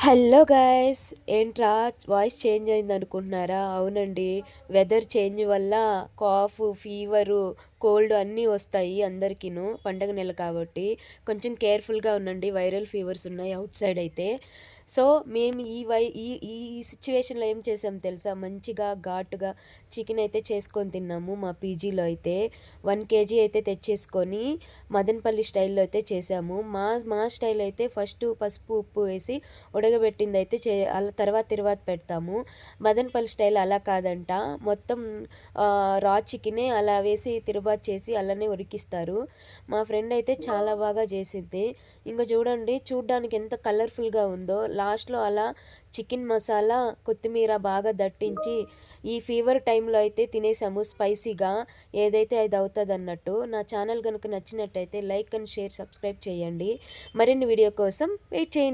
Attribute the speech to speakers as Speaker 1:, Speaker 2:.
Speaker 1: Hello guys! ఏంట్రా voice change అయిందనుకుంటున్నారా? అవునండి. Weather change వల్ల ఫీవరు, కోల్డ్ అన్నీ వస్తాయి అందరికీను. పండగ నెల కాబట్టి కొంచెం కేర్‌ఫుల్‌గా ఉండండి. వైరల్ ఫీవర్స్ ఉన్నాయి ఔట్ సైడ్ అయితే. సో, మేము ఈ వై ఈ ఈ సిట్యుయేషన్‌లో ఏం చేసాం తెలుసా? మంచిగా ఘాటుగా చికెన్ అయితే చేసుకొని తిన్నాము మా పీజీలో అయితే. 1 కేజీ అయితే తెచ్చేసుకొని మదనపల్లి స్టైల్‌లో అయితే చేసాము. మా మా స్టైల్ అయితే ఫస్టు పసుపు, ఉప్పు వేసి ఉడకబెట్టిందయితే అలా తర్వాత పెడతాము. మదనపల్లి స్టైల్ అలా కాదంట. మొత్తం రా చికెనే అలా వేసి తిరుబాతు చేసి అలానే ఉడికిస్తారు. మా ఫ్రెండ్ అయితే చాలా బాగా చేసిద్ది. ఇంక చూడండి చూడ్డానికి ఎంత కలర్‌ఫుల్‌గా ఉందో. లాస్ట్‌లో అలా చికెన్ మసాలా, కొత్తిమీర బాగా దట్టించి ఈ ఫీవర్ టైంలో అయితే తినేసాము స్పైసీగా. ఏదైతే అది అవుతదన్నట్టు. నా ఛానల్ గనుక నచ్చినట్టయితే లైక్ అండ్ షేర్, సబ్స్క్రైబ్ చేయండి. మరిన్ని వీడియో కోసం వెయిట్ చేయండి.